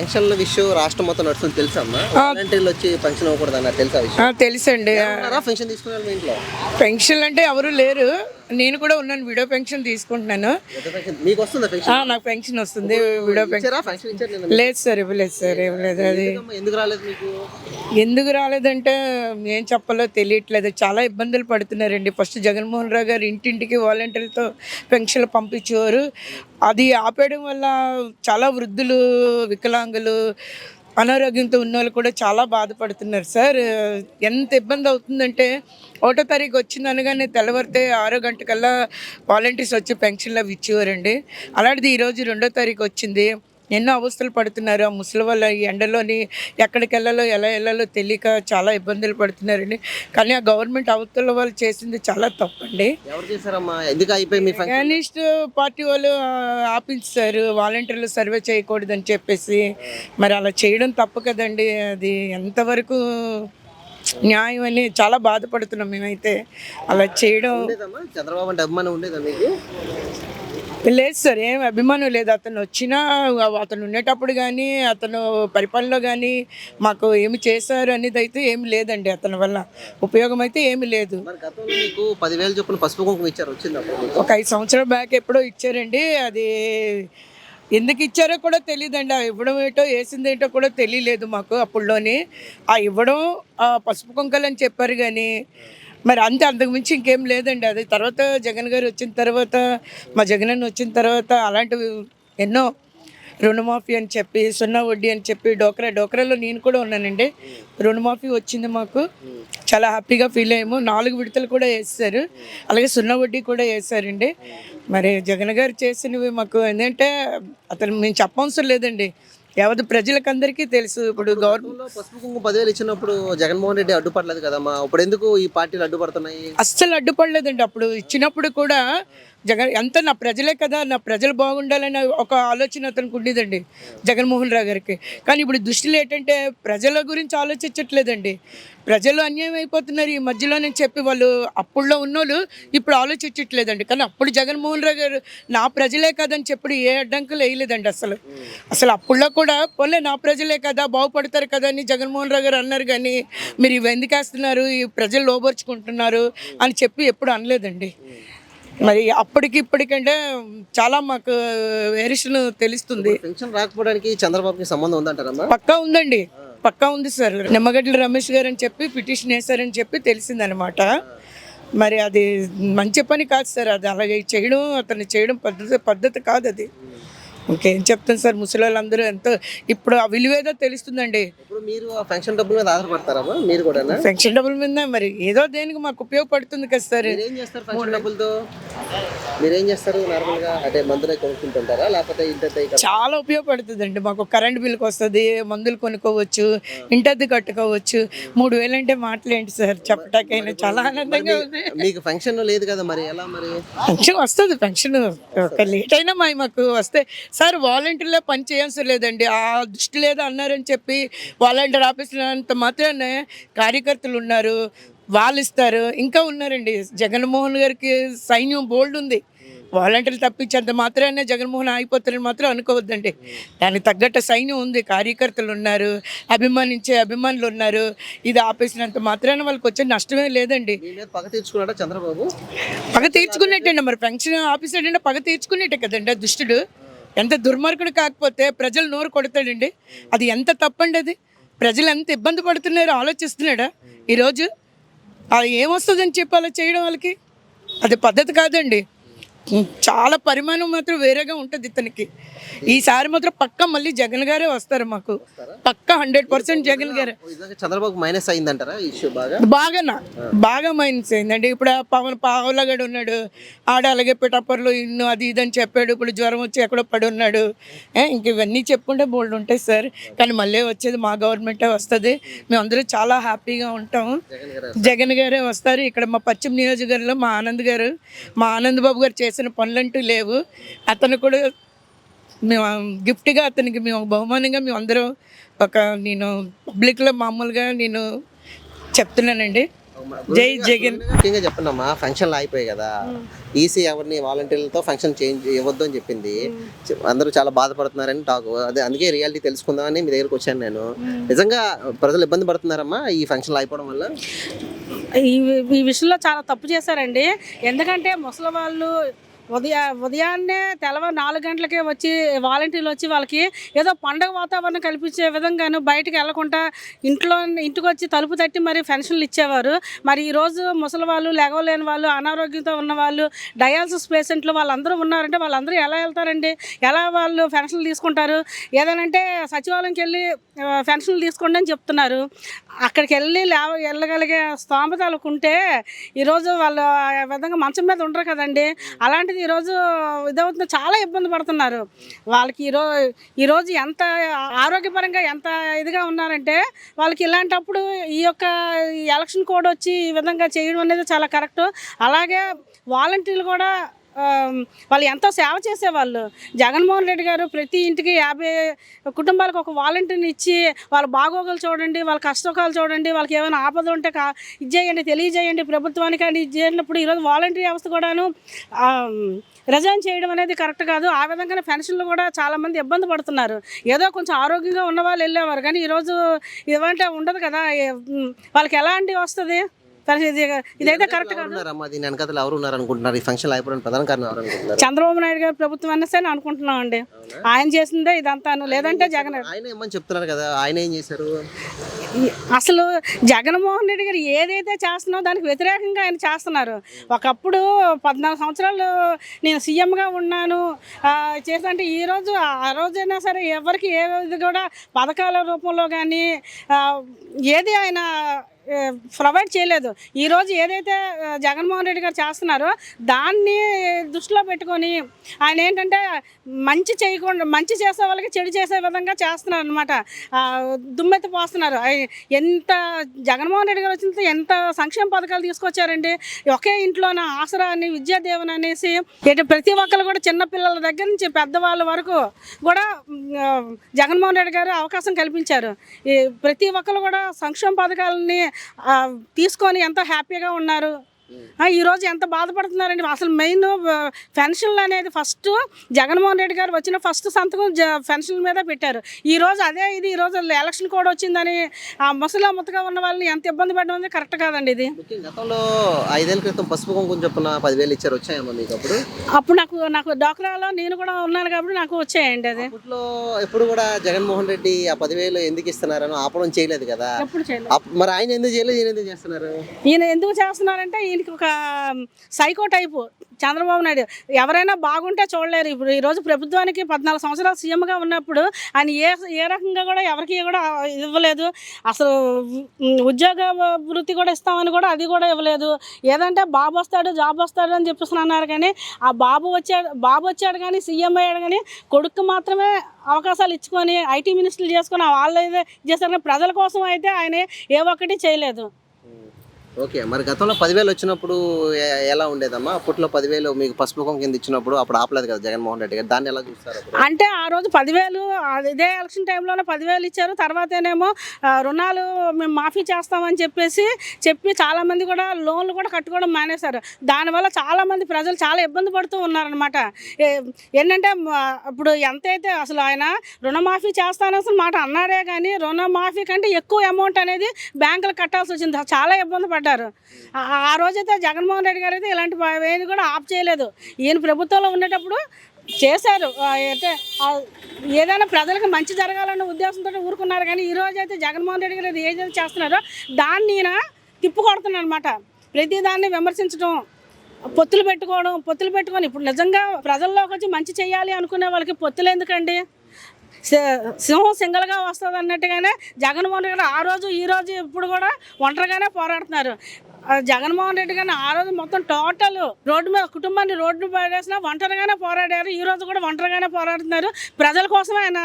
పెన్షన్ల విషయం రాష్ట్రం మొత్తం నడుస్తుంది తెలుసమ్మా? వాలంటీర్లు వచ్చి పెన్షన్ ఇవ్వకూడదు అన్నారు, తెలుసా విషయం? తెలుసండి. పెన్షన్ తీసుకున్నారు మీ ఇంట్లో? పెన్షన్ అంటే ఎవరు లేరు, నేను కూడా ఉన్నాను, విడో పెన్షన్ తీసుకుంటున్నాను. మీకు వస్తుందా పెన్షన్? నాకు పెన్షన్ వస్తుంది, విడో పెన్షన్. పెన్షన్ ఇచ్చారు నిన్న? లేదు సార్, ఇవ్వలేదు సార్, ఇవ్వలేదు. అది ఎందుకు రాలేదు మీకు? ఎందుకు రాలేదంటే ఏం చెప్పాలో తెలియట్లేదు, చాలా ఇబ్బందులు పడుతున్నారండి. ఫస్ట్ జగన్మోహన్ రావు గారు ఇంటింటికి వాలంటీర్లతో పెన్షన్లు పంపించేవారు. అది ఆపేయడం వల్ల చాలా వృద్ధులు, వికలాంగులు, అనారోగ్యంతో ఉన్న వాళ్ళు కూడా చాలా బాధపడుతున్నారు సార్. ఎంత ఇబ్బంది అవుతుందంటే 1వ తారీఖు వచ్చింది అనగానే తెల్లవారితే 6 గంటకల్లా వాలంటీర్స్ వచ్చి పెన్షన్లు అవి ఇచ్చేవారండి. అలాంటిది ఈరోజు 2వ తారీఖు వచ్చింది. ఎన్నో అవస్థలు పడుతున్నారు ఆ ముసలి వాళ్ళ. ఈ ఎండలోని ఎక్కడికి వెళ్ళాలో ఎలా వెళ్ళాలో తెలియక చాలా ఇబ్బందులు పడుతున్నారండి. కానీ ఆ గవర్నమెంట్ అవతల వాళ్ళు చేసింది చాలా తప్పండి. ఎవరు చేశారమ్మా? ఎందుకు అయిపోయి మీ పెన్షన్? కమ్యూనిస్ట్ పార్టీ వాళ్ళు ఆపించారు, వాలంటీర్లు సర్వే చేయకూడదని చెప్పేసి. మరి అలా చేయడం తప్పు కదండి. అది ఎంతవరకు న్యాయం అని చాలా బాధపడుతున్నాం మేమైతే అలా చేయడం. ఉండేదమ్మా చంద్రబాబు అంటే అభిమానం ఉండేదా మీకు? లేదు సార్, ఏం అభిమానం లేదు. అతను వచ్చినా, అతను ఉండేటప్పుడు కానీ అతను పరిపాలనలో కానీ మాకు ఏమి చేశారు అనేది అయితే ఏమి లేదండి. అతని వల్ల ఉపయోగం అయితే ఏమి లేదు. మరి గతంలో మీకు 10,000 చొప్పున పసుపు కుంకుమ ఇచ్చారు, వచ్చిందప్పుడు? ఒక 5 సంవత్సరాల బ్యాక్ ఎప్పుడో ఇచ్చారండి. అది ఎందుకు ఇచ్చారో కూడా తెలియదండి. ఆ ఇవ్వడం ఏంటో వేసింది ఏంటో కూడా తెలియలేదు మాకు అప్పుడులోని. ఆ ఇవ్వడం పసుపు కుంకలు అని చెప్పారు కానీ మరి అంతే, అంతకుమించి ఇంకేం లేదండి. అది తర్వాత జగన్ గారు వచ్చిన తర్వాత, మా జగన్ అన్న వచ్చిన తర్వాత అలాంటివి ఎన్నో, రుణమాఫీ అని చెప్పి, సున్నా వడ్డీ అని చెప్పి, డోక్రాలో నేను కూడా ఉన్నానండి. రుణమాఫీ వచ్చింది మాకు, చాలా హ్యాపీగా ఫీల్ అయ్యాము. 4 విడతలు కూడా వేస్తారు, అలాగే సున్నా వడ్డీ కూడా వేసారండి. మరి జగన్ గారు చేసినవి మాకు ఏంటంటే అతను మేము చెప్పవసరం లేదండి, యావత్ ప్రజలకందరికీ తెలుసు. ఇప్పుడు గవర్నమెంట్ పసుపు కుంకుమ 10,000 ఇచ్చినప్పుడు జగన్మోహన్ రెడ్డి అడ్డుపడలేదు కదమ్మా, ఇప్పుడు ఎందుకు ఈ పార్టీలు అడ్డుపడుతున్నాయి? అస్సలు అడ్డుపడలేదండి. అప్పుడు ఇచ్చినప్పుడు కూడా జగన్ ఎంత నా ప్రజలే కదా, నా ప్రజలు బాగుండాలని ఒక ఆలోచన అతనికి ఉండేదండి జగన్మోహన్ రావు గారికి. కానీ ఇప్పుడు దృష్టిలో ఏంటంటే ప్రజల గురించి ఆలోచించట్లేదండి. ప్రజలు అన్యాయం అయిపోతున్నారు ఈ మధ్యలోనే చెప్పి వాళ్ళు అప్పుడులో ఉన్నోళ్ళు ఇప్పుడు ఆలోచించట్లేదండి. కానీ అప్పుడు జగన్మోహన్ రావు గారు నా ప్రజలే కదని చెప్పి ఏ అడ్డంకులు వేయలేదండి అసలు అప్పుడులో కూడా పోలే నా ప్రజలే కదా బాగుపడతారు కదా అని జగన్మోహన్ రావు గారు అన్నారు. కానీ మీరు ఇవి ఎందుకు వేస్తున్నారు, ఈ ప్రజలు లోబర్చుకుంటున్నారు అని చెప్పి ఎప్పుడు అనలేదండి. మరి అప్పటికి ఇప్పటికంటే చాలా మాకు వేరియేషన్ తెలుస్తుంది. పెన్షన్ రాకపోవడానికి చంద్రబాబుకి సంబంధం ఉందంటారమ్మా? పక్కా ఉందండి, పక్కా ఉంది సార్. నిమ్మగడ్డల రమేష్ గారు అని చెప్పి పిటిషన్ వేశారని చెప్పి తెలిసిందనమాట. మరి అది మంచి పని కాదు సార్, అది అలాగే చేయడం, అతను చేయడం పద్ధతి కాదు అది. ఇంకేం చెప్తాను సార్, ముసలి వాళ్ళందరూ ఎంతో ఇప్పుడు ఆ విలువేదో తెలుస్తుందండి. ఇప్పుడు మీరు ఆ పెన్షన్ డబ్బుల మీద ఆధారపడతారమ్మా మీరు కూడా? పెన్షన్ డబ్బుల మీద మరి ఏదో దేనికి మాకు ఉపయోగపడుతుంది కదా సార్. ఏం చేస్తారు పెన్షన్ డబ్బులతో? మీరేం చేస్తారు నార్మల్గా? అంటే మందులు కొనుక్కుంటుంటారా లేకపోతే ఇంటి? చాలా ఉపయోగపడుతుందండి మాకు. కరెంట్ బిల్కి వస్తుంది, మందులు కొనుక్కోవచ్చు, ఇంటద్దు కట్టుకోవచ్చు. 3,000 అంటే మాటలేంటి సార్ చెప్పటాకైనా. చాలా ఆనందంగా ఉంది. మీకు పెన్షన్ లేదు కదా, మరి ఎలా? మరి పెన్షన్ వస్తుంది, పెన్షన్ ఒక లేట్ అయినా మాకు వస్తే సార్. వాలంటీర్లో పని చేయాల్సి లేదండి, ఆ దృష్టి లేదా అన్నారని చెప్పి వాలంటీర్ ఆఫీసులో అంత మాత్రమే కార్యకర్తలు ఉన్నారు, వాళ్ళు ఇస్తారు. ఇంకా ఉన్నారండి, జగన్మోహన్ గారికి సైన్యం బోల్డ్ ఉంది. వాలంటీర్లు తప్పించేంత మాత్రానే జగన్మోహన్ అయిపోతారని మాత్రం అనుకోవద్దండి. దానికి తగ్గట్టు సైన్యం ఉంది, కార్యకర్తలు ఉన్నారు, అభిమానించే అభిమానులు ఉన్నారు. ఇది ఆపేసినంత మాత్రాన వాళ్ళకి వచ్చే నష్టమే లేదండి. పగ తీర్చుకున్నాడా చంద్రబాబు? పగ తీర్చుకున్నట్టండి, మరి పెన్షన్ ఆఫీసర్ అంటే పగ తీర్చుకునేట్టే కదండి ఆ దుష్టుడు. ఎంత దుర్మార్గుడు కాకపోతే ప్రజలు నోరు కొడతాడండి. అది ఎంత తప్పండి. అది ప్రజలు ఎంత ఇబ్బంది పడుతున్నారో ఆలోచిస్తున్నాడా ఈరోజు? అది ఏమొస్తుందని చెప్పి అలా చేయడం వాళ్ళకి అది పద్ధతి కాదండి. చాలా పరిమాణం మాత్రం వేరేగా ఉంటుంది ఇతనికి. ఈసారి మాత్రం పక్కా మళ్ళీ జగన్ గారే వస్తారు మాకు, పక్కా 100% జగన్ గారే. చంద్రబాబు మైనస్ అయిందంటారా ఇష్యూ? బాగా మైనస్ అయిందండి. ఇప్పుడు పవన్ పావులగడు ఉన్నాడు, ఆడ అలాగే పిఠాపర్లో ఇన్ను అది ఇదని చెప్పాడు. ఇప్పుడు జ్వరం వచ్చి ఎక్కడో పడి ఉన్నాడు. ఇంక ఇవన్నీ చెప్పుకుంటే బోల్డ్ ఉంటాయి సార్. కానీ మళ్ళీ వచ్చేది మా గవర్నమెంటే వస్తుంది. మేమందరూ చాలా హ్యాపీగా ఉంటాము. జగన్ గారే వస్తారు. ఇక్కడ మా పశ్చిమ నియోజకవర్గంలో మా ఆనంద్ బాబు గారు చేసిన పనులంటూ లేవు. అతను కూడా మేము గిఫ్ట్గా అతనికి మేము బహుమానంగా మేము అందరం నేను పబ్లిక్లో మామూలుగా నేను చెప్తున్నానండి. జై జగన్. ముఖ్యంగా చెప్పండి అమ్మా, ఫంక్షన్లు అయిపోయాయి కదా, ఈసీ ఎవరిని వాలంటీర్లతో ఫంక్షన్ చేంజ్ ఇవ్వద్దు అని చెప్పింది. అందరూ చాలా బాధపడుతున్నారని టాక్. అదే అందుకే రియాలిటీ తెలుసుకుందామని మీ దగ్గరకు వచ్చాను నేను. నిజంగా ప్రజలు ఇబ్బంది పడుతున్నారమ్మా ఈ ఫంక్షన్లు అయిపోవడం వల్ల? ఈ విషయంలో చాలా తప్పు చేశారండి. ఎందుకంటే ముసలి వాళ్ళు ఉదయాన్నే తెల్లవారు 4 గంటలకే వచ్చి వాలంటీర్లు వచ్చి వాళ్ళకి ఏదో పండగ వాతావరణం కల్పించే విధంగాను బయటికి వెళ్లకుండా ఇంటికి వచ్చి తలుపు తట్టి మరి పెన్షన్లు ఇచ్చేవారు. మరి ఈరోజు ముసలి వాళ్ళు, లెగవలేని వాళ్ళు, అనారోగ్యంతో ఉన్న వాళ్ళు, డయాలసిస్ పేషెంట్లు వాళ్ళందరూ ఉన్నారంటే వాళ్ళందరూ ఎలా వెళ్తారండి? ఎలా వాళ్ళు పెన్షన్లు తీసుకుంటారు? ఏదనంటే సచివాలయంకి వెళ్ళి పెన్షన్లు తీసుకోండి అని చెప్తున్నారు. అక్కడికి వెళ్ళగలిగే స్తోమతలు ఉంటే ఈరోజు వాళ్ళు ఆ విధంగా మంచం మీద ఉండరు కదండి. అలాంటిది ఈరోజు ఇదవుతుంది, చాలా ఇబ్బంది పడుతున్నారు. వాళ్ళకి ఈరోజు ఎంత ఆరోగ్యపరంగా ఎంత ఇదిగా ఉన్నారంటే వాళ్ళకి ఇలాంటప్పుడు ఈ యొక్క ఎలక్షన్ కోడ్ వచ్చి ఈ విధంగా చేయడం అనేది చాలా కరెక్ట్. అలాగే వాలంటీర్లు కూడా వాళ్ళు ఎంతో సేవ చేసేవాళ్ళు. జగన్మోహన్ రెడ్డి గారు ప్రతి ఇంటికి 50 కుటుంబాలకు ఒక వాలంటీర్ని ఇచ్చి వాళ్ళ బాగోగులు చూడండి, వాళ్ళ కష్టకాలు చూడండి, వాళ్ళకి ఏమైనా ఆపద ఉంటే ఇది చేయండి, తెలియజేయండి ప్రభుత్వానికి అని ఇది చేసినప్పుడు ఈరోజు వాలంటీర్ వ్యవస్థ కూడాను రిజైన్ చేయడం అనేది కరెక్ట్ కాదు. ఆ విధంగానే పెన్షన్లు కూడా చాలామంది ఇబ్బంది పడుతున్నారు. ఏదో కొంచెం ఆరోగ్యంగా ఉన్న వాళ్ళు వెళ్ళేవారు, కానీ ఈరోజు ఇవంటే ఉండదు కదా. వాళ్ళకి ఎలాంటి వస్తుంది? ఇదైతే కరెక్ట్ కాదు. ఎవరు ఉన్నారు అనుకుంటున్నారు ఈ ఫంక్షన్ అయిపోవడానికి ప్రధాన కారణం ఎవరు అనుకుంటున్నారు? చంద్రబాబు నాయుడు గారి ప్రభుత్వం అనేసి అనుకుంటున్నాం అండి. ఆయన చేసిందే ఇదంతాను, లేదంటే జగన్. ఆయన ఏమని చెప్తున్నారు కదా, ఆయన ఏం చేశారు? అసలు జగన్మోహన్ రెడ్డి గారు ఏదైతే చేస్తున్నారో దానికి వ్యతిరేకంగా ఆయన చేస్తున్నారు. ఒకప్పుడు 14 సంవత్సరాలు నేను సీఎంగా ఉన్నాను చేస్తుంటే ఈరోజు ఆ రోజైనా సరే ఎవరికి ఏది కూడా పథకాల రూపంలో కానీ ఏది ఆయన ప్రొవైడ్ చేయలేదు. ఈరోజు ఏదైతే జగన్మోహన్ రెడ్డి గారు చేస్తున్నారో దాన్ని దృష్టిలో పెట్టుకొని ఆయన ఏంటంటే మంచి చేయకుండా మంచి చేసే వాళ్ళకి చెడు చేసే విధంగా చేస్తున్నారు అనమాట. దుమ్మెత్తి పోస్తున్నారు. ఎంత జగన్మోహన్ రెడ్డి గారు వచ్చిన ఎంత సంక్షేమ పథకాలు తీసుకొచ్చారండి. ఒకే ఇంట్లోన ఆసరా అని, విద్యాదేవన్ అనేసి ప్రతి ఒక్కరు కూడా చిన్నపిల్లల దగ్గర నుంచి పెద్దవాళ్ళ వరకు కూడా జగన్మోహన్ రెడ్డి గారు అవకాశం కల్పించారు. ప్రతి ఒక్కరు కూడా సంక్షేమ పథకాలని తీసుకొని ఎంతో హ్యాపీగా ఉన్నారు. ఈరోజు ఎంత బాధపడుతున్నారండి. అసలు మెయిన్ పెన్షన్లు అనేది ఫస్ట్ జగన్మోహన్ రెడ్డి గారు వచ్చిన ఫస్ట్ సంతకం పెన్షన్ల మీద పెట్టారు. ఈరోజు అదే ఇది ఈరోజు ఎలక్షన్ కోడ్ వచ్చిందని ఆ ముసలిగా ఉన్న వాళ్ళని ఎంత ఇబ్బంది పడడం అనేది కరెక్ట్ కాదండి. ఇది గతంలో 5 ఏళ్ల క్రితం పసుపు కుంకుమ చొప్పున 10,000 ఇచ్చారు, వచ్చాయమ్మా మీకు అప్పుడు? అప్పుడు నాకు డాక్రాలో నేను కూడా ఉన్నాను కాబట్టి నాకు వచ్చాయండి. అది అప్పట్లో ఎప్పుడు కూడా జగన్మోహన్ రెడ్డి ఆ 10,000 ఎందుకు ఇస్తున్నారని ఆపడం చేయలేదు కదా. ఎప్పుడు చేయలేదు. మరి ఆయన ఎందుకు చేయలేదు, ఈయన ఎందుకు చేస్తున్నారు? ఈయన ఎందుకు చేస్తున్నారంటే ఒక సైకో టైపు చంద్రబాబు నాయుడు. ఎవరైనా బాగుంటే చూడలేరు. ఇప్పుడు ఈరోజు ప్రభుత్వానికి 14 సంవత్సరాలు సీఎంగా ఉన్నప్పుడు ఆయన ఏ రకంగా కూడా ఎవరికి కూడా ఇవ్వలేదు. అసలు ఉద్యోగ వృత్తి కూడా ఇస్తామని కూడా అది కూడా ఇవ్వలేదు. ఏదంటే బాబు వస్తాడు, జాబ్ వస్తాడు అని చెప్పేసి అన్నారు. కానీ ఆ బాబు వచ్చాడు కానీ సీఎం అయ్యాడు కానీ కొడుకు మాత్రమే అవకాశాలు ఇచ్చుకొని ఐటీ మినిస్టర్లు చేసుకొని వాళ్ళు ఏదో చేశారు. కానీ ప్రజల కోసం అయితే ఆయన ఏ ఒక్కటి చేయలేదు. ఓకే, మరి గతంలో 10,000 వచ్చినప్పుడు ఎలా ఉండేదమ్మా? అప్పట్లో 10,000 మీకు పసుపు కుంకుమ కింద ఇచ్చినప్పుడు అప్పుడు ఆపలేదు కదా జగన్మోహన్ రెడ్డి గారు, దాన్ని ఎలా చూస్తారు? అంటే ఆ రోజు 10,000 ఇదే ఎలక్షన్ టైంలోనే 10,000 ఇచ్చారు. తర్వాతనేమో రుణాలు మేము మాఫీ చేస్తామని చెప్పి చాలామంది కూడా లోన్లు కూడా కట్టుకోవడం మానేశారు. దానివల్ల చాలామంది ప్రజలు చాలా ఇబ్బంది పడుతూ ఉన్నారనమాట. ఏంటంటే ఇప్పుడు ఎంతైతే అసలు ఆయన రుణమాఫీ చేస్తానని మాట అన్నాడే కానీ రుణమాఫీ కంటే ఎక్కువ అమౌంట్ అనేది బ్యాంకులు కట్టాల్సి వచ్చింది. చాలా ఇబ్బంది పడ్డారు. ఆ రోజైతే జగన్మోహన్ రెడ్డి గారు అయితే ఇలాంటి ఏది కూడా ఆఫ్ చేయలేదు. ఈయన ప్రభుత్వంలో ఉండేటప్పుడు చేశారు. అయితే ఏదైనా ప్రజలకు మంచి జరగాలన్న ఉద్దేశంతో ఊరుకున్నారు. కానీ ఈరోజు అయితే జగన్మోహన్ రెడ్డి గారు ఏదైతే చేస్తున్నారో దాన్ని ఈయన తిప్పుకొడుతున్నాడు అనమాట. ప్రతిదాన్ని విమర్శించడం, పొత్తులు పెట్టుకొని ఇప్పుడు నిజంగా ప్రజల్లోకి వచ్చి మంచి చేయాలి అనుకునే వాళ్ళకి పొత్తులు ఎందుకండి? సింహం సింగల్గా వస్తుంది అన్నట్టుగానే జగన్మోహన్ రెడ్డి గారు ఆ రోజు ఈ రోజు ఇప్పుడు కూడా ఒంటరిగానే పోరాడుతున్నారు. జగన్మోహన్ రెడ్డి గారిని ఆ రోజు మొత్తం టోటల్ రోడ్డు మీద కుటుంబాన్ని రోడ్డు పడేసినా ఒంటరిగానే పోరాడారు. ఈ రోజు కూడా ఒంటరిగానే పోరాడుతున్నారు. ప్రజల కోసమే ఆయన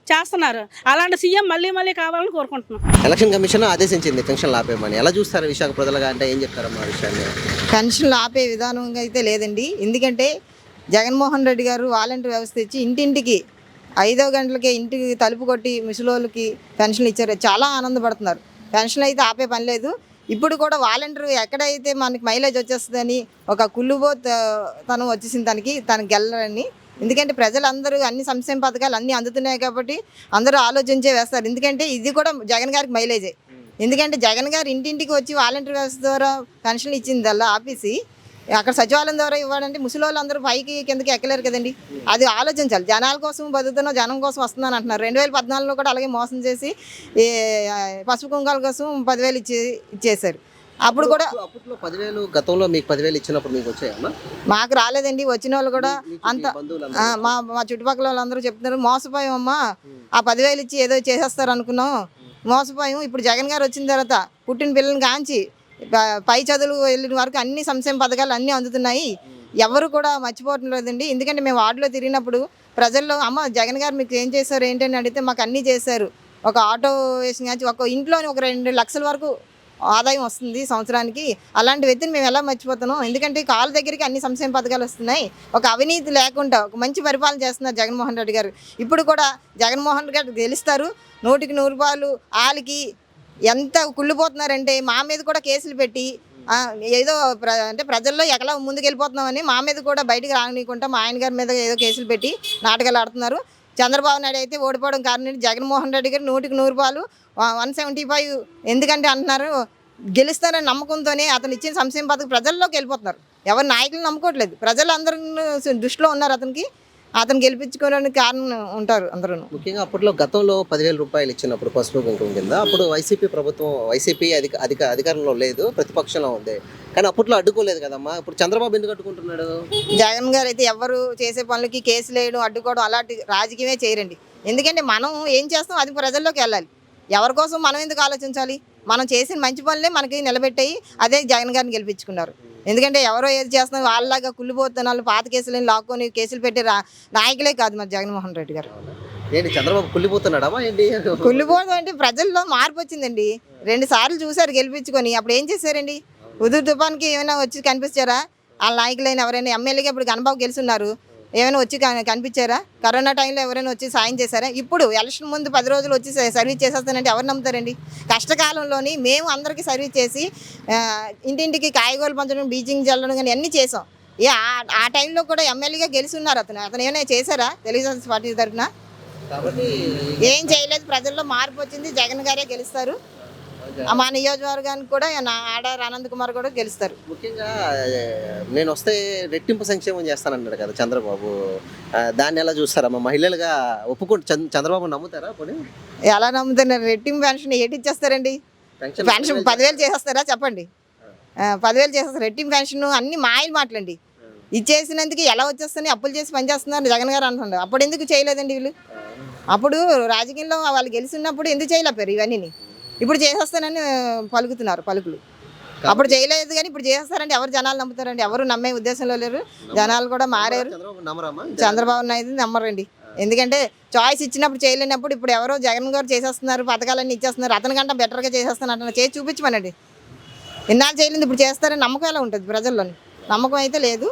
చేస్తున్నారు. అలాంటి సీఎం మళ్ళీ కావాలని కోరుకుంటున్నాం. ఎలక్షన్ కమిషన్ ఆదేశించింది పెన్షన్లు ఆపేయమని. ఎలా చూస్తారు విశాఖ ప్రజలుగా? అంటే ఏం చెప్తారమ్మా విషయాన్ని? పెన్షన్లు ఆపే విధానంగా అయితే లేదండి. ఎందుకంటే జగన్మోహన్ రెడ్డి గారు వాలంటీర్ వ్యవస్థ ఇచ్చి ఇంటింటికి 5 గంటలకే ఇంటికి తలుపు కొట్టి ముసలోళ్ళకి పెన్షన్లు ఇచ్చారు. చాలా ఆనందపడుతున్నారు. పెన్షన్లు అయితే ఆపే పని లేదు. ఇప్పుడు కూడా వాలంటీర్ ఎక్కడైతే మనకి మైలేజ్ వచ్చేస్తుందని ఒక తను వచ్చేసింది తనకి గెలరని. ఎందుకంటే ప్రజలందరూ అన్ని సంక్షేమ పథకాలు అన్నీ అందుతున్నాయి కాబట్టి అందరూ ఆలోచించే వేస్తారు. ఎందుకంటే ఇది కూడా జగన్ గారికి మైలేజే. ఎందుకంటే జగన్ గారు ఇంటింటికి వచ్చి వాలంటీర్ వ్యవస్థ ద్వారా పెన్షన్లు ఇచ్చిందల్లా ఆపేసి అక్కడ సచివాలయం ద్వారా ఇవ్వాలంటే ముసలి వాళ్ళందరూ పైకి కిందకి ఎక్కలేరు కదండి. అది ఆలోచించాలి. జనాల కోసం బతుకుతున్నా, జనం కోసం వస్తున్నాను అంటున్నారు. 2014లో కూడా అలాగే మోసం చేసి ఈ పసుపు కుంకాల కోసం 10,000 ఇచ్చేశారు. అప్పుడు కూడా అప్పట్లో 10,000 గతంలో మీకు 10,000 ఇచ్చినప్పుడు మీకు వచ్చాయమ్మా? మాకు రాలేదండి. వచ్చిన వాళ్ళు కూడా అంత మా చుట్టుపక్కల వాళ్ళందరూ చెప్తున్నారు, మోసపోయామమ్మా, ఆ 10,000 ఇచ్చి ఏదో చేసేస్తారు అనుకున్నాం, మోసపోయాం. ఇప్పుడు జగన్ గారు వచ్చిన తర్వాత పుట్టిన పిల్లల్ని కాంచి పై చదువులు వెళ్ళిన వరకు అన్ని సంక్షేమ పథకాలు అన్నీ అందుతున్నాయి. ఎవరు కూడా మర్చిపోవటం లేదండి. ఎందుకంటే మేము వార్డులో తిరిగినప్పుడు ప్రజల్లో అమ్మ జగన్ గారు మీకు ఏం చేశారు ఏంటని అడిగితే మాకు అన్నీ చేశారు. ఒక ఆటో వేసిన కానీ ఒక ఇంట్లోని ఒక 2 లక్షల వరకు ఆదాయం వస్తుంది సంవత్సరానికి. అలాంటి వ్యక్తిని మేము ఎలా మర్చిపోతున్నాం? ఎందుకంటే కాళ్ళ దగ్గరికి అన్ని సంక్షేమ పథకాలు వస్తున్నాయి. ఒక అవినీతి లేకుండా ఒక మంచి పరిపాలన చేస్తున్నారు జగన్మోహన్ రెడ్డి గారు. ఇప్పుడు కూడా జగన్మోహన్ రెడ్డి గారు గెలుస్తారు. 100కి 100 రూపాయలు వాళ్ళకి ఎంత కుళ్ళిపోతున్నారంటే మా మీద కూడా కేసులు పెట్టి ఏదో అంటే ప్రజల్లో ఎక్కడ ముందుకు వెళ్ళిపోతున్నామని మా మీద కూడా బయటకు రానియకుండా మా ఆయన గారి మీద ఏదో కేసులు పెట్టి నాటకాలు ఆడుతున్నారు. చంద్రబాబు నాయుడు అయితే ఓడిపోవడం కారణం జగన్మోహన్ రెడ్డి గారు 100కి 100 రూపాయలు 175 ఎందుకంటే అంటున్నారు, గెలుస్తారని నమ్మకంతోనే అతను ఇచ్చిన సంక్షేమ పథకం ప్రజల్లోకి వెళ్ళిపోతున్నారు. ఎవరు నాయకులు నమ్ముకోవట్లేదు, ప్రజలందరూ దృష్టిలో ఉన్నారు. అతను గెలిపించుకోవడానికి కారణం ఉంటారు అందరూ. ముఖ్యంగా అప్పట్లో గతంలో 10,000 రూపాయలు ఇచ్చినప్పుడు పసుపు కుంకుమ కింద అప్పుడు వైసీపీ అధికారంలో లేదు, ప్రతిపక్షంలో ఉంది. కానీ అప్పట్లో అడ్డుకోలేదు కదమ్మా. ఇప్పుడు చంద్రబాబు ఎందుకు అడ్డుకుంటున్నాడు? జగన్ గారు అయితే ఎవరు చేసే పనులకి కేసులు వేయడం, అడ్డుకోవడం అలాంటి రాజకీయమే చేయరండి. ఎందుకంటే మనం ఏం చేస్తాం అది ప్రజల్లోకి వెళ్ళాలి. ఎవరి కోసం మనం ఎందుకు ఆలోచించాలి? మనం చేసిన మంచి పనులే మనకి నిలబెట్టాయి. అదే జగన్ గారిని గెలిపించుకున్నారు. ఎందుకంటే ఎవరో ఏది చేస్తున్నారు వాళ్ళలాగా కుళ్ళిపోతున్నారు, పాత కేసులను లాక్కొని కేసులు పెట్టి నాయకులే కాదు మరి జగన్మోహన్ రెడ్డి గారు. ఏంటి చంద్రబాబు కుళ్ళిపోతున్నాడమ్మా ఏంటి? కుళ్ళిపోవడం అంటే ప్రజల్లో మార్పు వచ్చిందండి. 2 సార్లు చూసారు గెలిపించుకొని. అప్పుడు ఏం చేశారండి? ఉదురు తుఫాన్కి ఏమైనా వచ్చి కనిపించారా? వాళ్ళ నాయకులైనా ఎవరైనా ఎమ్మెల్యేగా ఇప్పుడు గణబాబు గెలుస్తున్నారు, ఏమైనా వచ్చి కనిపించారా? కరోనా టైంలో ఎవరైనా వచ్చి సాయం చేశారా? ఇప్పుడు ఎలక్షన్ ముందు 10 రోజులు వచ్చి సర్వీస్ చేసేస్తానంటే ఎవరు నమ్ముతారండి? కష్టకాలంలోని మేము అందరికీ సర్వీస్ చేసి ఇంటింటికి కాయగూరలు పంచడం, బీచింగ్ చల్లడం కానీ అన్నీ చేసాం. ఆ టైంలో కూడా ఎమ్మెల్యేగా గెలుస్తున్నారు. అతను ఏమైనా చేశారా తెలుగుదేశం పార్టీ తరఫున? ఏం చేయలేదు. ప్రజల్లో మార్పు వచ్చింది. జగన్ గారే గెలుస్తారు. మా నియోజకవర్గానికి కూడా ఆడారు ఆనంద్ కుమార్ కూడా గెలుస్తారు. ముఖ్యంగా నేను వస్తే రెట్టింపు సంక్షేమం చేస్తానన్నాడు కదా చంద్రబాబు, దాన్ని ఎలా చూస్తారమ్మా? మహిళలుగా ఒప్పుకుంటే చంద్రబాబు నమ్ముతారా? పోనీ ఎలా నమ్ముతున్నారు? రెట్టింపు పెన్షన్ ఏటి ఇచ్చేస్తారండి? పెన్షన్ 10,000 చేసేస్తారా చెప్పండి? 10,000 చేసేస్తారు. రెట్టింపు పెన్షన్ అన్ని మాయలు మాటలండి. ఇచ్చేసినందుకు ఎలా వచ్చేస్తాయి? అప్పులు చేసి పనిచేస్తున్నారు జగన్ గారు అంటున్నారు. అప్పుడు ఎందుకు చేయలేదండి వీళ్ళు? అప్పుడు రాజకీయంలో వాళ్ళు గెలిచినప్పుడు ఎందుకు చేయలేపారు ఇవన్నీ? ఇప్పుడు చేసేస్తానని పలుకుతున్నారు పలుకులు. అప్పుడు చేయలేదు కానీ ఇప్పుడు చేసేస్తారంటే ఎవరు జనాలు నమ్ముతారండి? ఎవరు నమ్మే ఉద్దేశంలో లేరు. జనాలు కూడా మారారు. చంద్రబాబు నాయుడు నమ్మరండి. ఎందుకంటే చాయిస్ ఇచ్చినప్పుడు చేయలేనప్పుడు ఇప్పుడు ఎవరో జగన్ గారు చేసేస్తున్నారు, పథకాలన్నీ ఇచ్చేస్తున్నారు, అతనికంటే బెటర్గా చేసేస్తాను అంటున్నారు. చేసి చూపించమనండి. ఇన్నాళ్ళు చేయలేదు ఇప్పుడు చేస్తారని నమ్మకం ఎలా ఉంటుంది ప్రజల్లోని? నమ్మకం అయితే లేదు.